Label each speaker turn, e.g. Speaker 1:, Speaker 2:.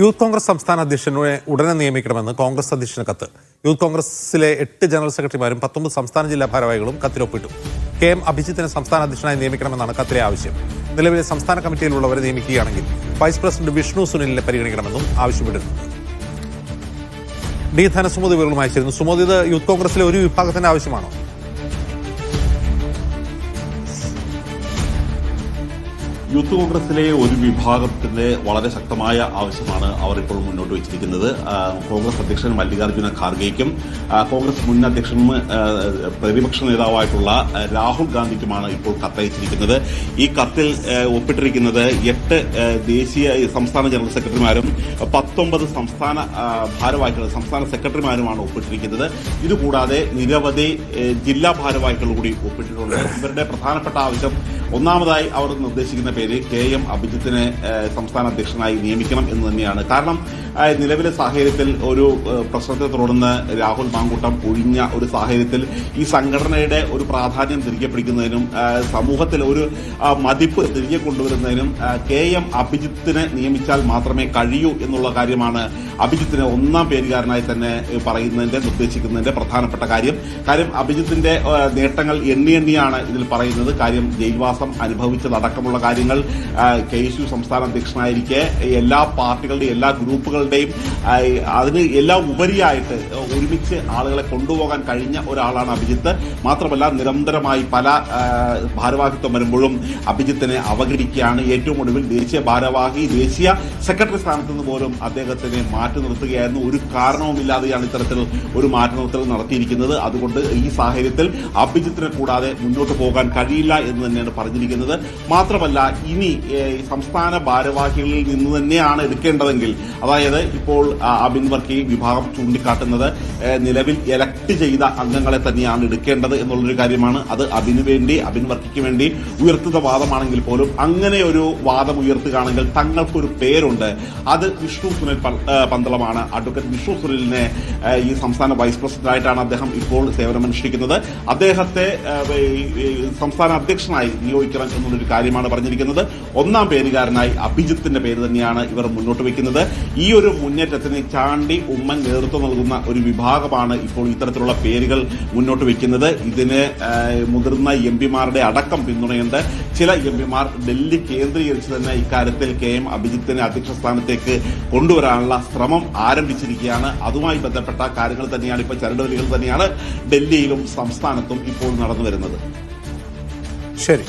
Speaker 1: Youth Congress സംസ്ഥാന അധ്യക്ഷനെ ഉടനെ നിയമിക്കണമെന്ന് കോൺഗ്രസ് അധ്യക്ഷന് കത്ത്. യൂത്ത് കോൺഗ്രസിലെ 8 ജനറൽ സെക്രട്ടറിമാരും 19 സംസ്ഥാന ജില്ലാ ഭാരവാഹികളും കത്തിലൊപ്പിട്ടു. KM അഭിജിത്തിനെ സംസ്ഥാന അധ്യക്ഷനായി നിയമിക്കണമെന്നാണ് കത്തിലെ ആവശ്യം. നിലവിലെ സംസ്ഥാന കമ്മിറ്റിയിലുള്ളവരെ നിയമിക്കുകയാണെങ്കിൽ വൈസ് പ്രസിഡന്റ് വിഷ്ണു സുനിലിനെ പരിഗണിക്കണമെന്നും ആവശ്യപ്പെട്ടിട്ടുണ്ട്. ഡി ധനസുമതി വിവരങ്ങളുമായി ചേരുന്നു. സുമോദ്, ഇത് യൂത്ത് കോൺഗ്രസിലെ ഒരു വിഭാഗത്തിന്റെ ആവശ്യമാണോ?
Speaker 2: യൂത്ത് കോൺഗ്രസിലെ ഒരു വിഭാഗത്തിന്റെ വളരെ ശക്തമായ ആവശ്യമാണ് അവർ ഇപ്പോൾ മുന്നോട്ട് വെച്ചിരിക്കുന്നത്. കോൺഗ്രസ് അധ്യക്ഷൻ മല്ലികാർജ്ജുന ഖാർഗെയ്ക്കും കോൺഗ്രസ് മുൻ അധ്യക്ഷനും പ്രതിപക്ഷ നേതാവായിട്ടുള്ള രാഹുൽ ഗാന്ധിക്കുമാണ് ഇപ്പോൾ കത്തയച്ചിരിക്കുന്നത്. ഈ കത്തിൽ ഒപ്പിട്ടിരിക്കുന്നത് 8 ദേശീയ സംസ്ഥാന ജനറൽ സെക്രട്ടറിമാരും 19 സംസ്ഥാന ഭാരവാഹികളും സംസ്ഥാന സെക്രട്ടറിമാരുമാണ് ഒപ്പിട്ടിരിക്കുന്നത്. ഇതുകൂടാതെ നിരവധി ജില്ലാ ഭാരവാഹികൾ കൂടി ഒപ്പിട്ടിട്ടുണ്ട്. ഇവരുടെ പ്രധാനപ്പെട്ട ആവശ്യം, ഒന്നാമതായി അവർ നിർദ്ദേശിക്കുന്ന പേര് KM അഭിജിത്തിനെ സംസ്ഥാന അധ്യക്ഷനായി നിയമിക്കണം എന്ന് തന്നെയാണ്. കാരണം നിലവിലെ സാഹചര്യത്തിൽ ഒരു പ്രശ്നത്തെ തുടർന്ന് രാഹുൽ മാങ്കൂട്ടം ഒഴിഞ്ഞ ഒരു സാഹചര്യത്തിൽ ഈ സംഘടനയുടെ ഒരു പ്രാധാന്യം തിരികെ പിടിക്കുന്നതിനും സമൂഹത്തിൽ ഒരു മതിപ്പ് തിരികെ കൊണ്ടുവരുന്നതിനും KM അഭിജിത്തിനെ നിയമിച്ചാൽ മാത്രമേ കഴിയൂ എന്നുള്ള കാര്യമാണ് അഭിജിത്തിനെ ഒന്നാം പേരുകാരനായി തന്നെ പറയുന്നതിന്റെ നിർദ്ദേശിക്കുന്നതിന്റെ പ്രധാനപ്പെട്ട കാര്യം. അഭിജിത്തിന്റെ നേട്ടങ്ങൾ എണ്ണിയാണ് ഇതിൽ പറയുന്നത്. കാര്യം ജയിൽവാസം അനുഭവിച്ചതടക്കമുള്ള കാര്യങ്ങൾ, KSU സംസ്ഥാന അധ്യക്ഷനായിരിക്കെ എല്ലാ പാർട്ടികളുടെയും എല്ലാ ഗ്രൂപ്പുകളുടെയും അതിന് എല്ലാം ഉപരിയായിട്ട് ഒരുമിച്ച് ആളുകളെ കൊണ്ടുപോകാൻ കഴിഞ്ഞ ഒരാളാണ് അഭിജിത്ത്. മാത്രമല്ല നിരന്തരമായി പല ഭാരവാഹിത്വം വരുമ്പോഴും അഭിജിത്തിനെ അവഗണിക്കുകയാണ്. ഏറ്റവും ഒടുവിൽ ദേശീയ ഭാരവാഹി, ദേശീയ സെക്രട്ടറി സ്ഥാനത്ത് നിന്ന് പോലും അദ്ദേഹത്തിനെ മാറ്റി നിർത്തുകയായിരുന്നു. ഒരു കാരണവുമില്ലാതെയാണ് ഇത്തരത്തിൽ ഒരു മാറ്റി നിർത്തൽ നടത്തിയിരിക്കുന്നത്. അതുകൊണ്ട് ഈ സാഹചര്യത്തിൽ അഭിജിത്തിനെ കൂടാതെ മുന്നോട്ട് പോകാൻ കഴിയില്ല എന്ന് തന്നെയാണ് പറഞ്ഞിരിക്കുന്നത്. മാത്രമല്ല ഇനി സംസ്ഥാന ഭാരവാഹികളിൽ നിന്ന് തന്നെയാണ് എടുക്കേണ്ടതെങ്കിൽ, അതായത് ഇപ്പോൾ അബിൻ വർക്കി വിഭാഗം ചൂണ്ടിക്കാട്ടുന്നത് നിലവിൽ എലക്ട് ചെയ്ത അംഗങ്ങളെ തന്നെയാണ് എടുക്കേണ്ടത് എന്നുള്ളൊരു കാര്യമാണ്. അത് അബിൻ വർക്കിക്ക് വേണ്ടി ഉയർത്തുന്ന വാദമാണെങ്കിൽ പോലും അങ്ങനെ ഒരു വാദം ഉയർത്തുകയാണെങ്കിൽ തങ്ങൾക്കൊരു പേരുണ്ട്. അത് വിഷ്ണു സുനിൽ പന്തളമാണ്. അഡ്വക്കേറ്റ് വിഷ്ണു സുനിലിനെ ഈ സംസ്ഥാന വൈസ് പ്രസിഡന്റായിട്ടാണ് അദ്ദേഹം ഇപ്പോൾ സേവനമനുഷ്ഠിക്കുന്നത്. അദ്ദേഹത്തെ സംസ്ഥാന അധ്യക്ഷനായി നിയോഗിക്കണം എന്നുള്ളൊരു കാര്യമാണ് പറഞ്ഞിരിക്കുന്നത്. ഒന്നാം പേരുകാരനായി അഭിജിത്തിന്റെ പേര് തന്നെയാണ് ഇവർ മുന്നോട്ട് വയ്ക്കുന്നത്. ഈ ഒരു മുന്നേറ്റത്തിന് ചാണ്ടി ഉമ്മൻ നേതൃത്വം നൽകുന്ന ഒരു വിഭാഗമാണ് ഇപ്പോൾ ഇത്തരത്തിലുള്ള പേരുകൾ മുന്നോട്ട് വയ്ക്കുന്നത്. ഇതിന് മുതിർന്ന എംപിമാരുടെ അടക്കം പിന്തുണയുണ്ട്. ചില എംപിമാർ ഡൽഹി കേന്ദ്രീകരിച്ച് തന്നെ ഇക്കാര്യത്തിൽ KM അഭിജിത്തിനെ അധ്യക്ഷ സ്ഥാനത്തേക്ക് കൊണ്ടുവരാനുള്ള ശ്രമം ആരംഭിച്ചിരിക്കുകയാണ്. അതുമായി ബന്ധപ്പെട്ട കാര്യങ്ങൾ തന്നെയാണ് ഇപ്പോൾ ചരടുവലികൾ തന്നെയാണ് ഡൽഹിയിലും സംസ്ഥാനത്തും ഇപ്പോൾ നടന്നു വരുന്നത്.
Speaker 1: ശരി.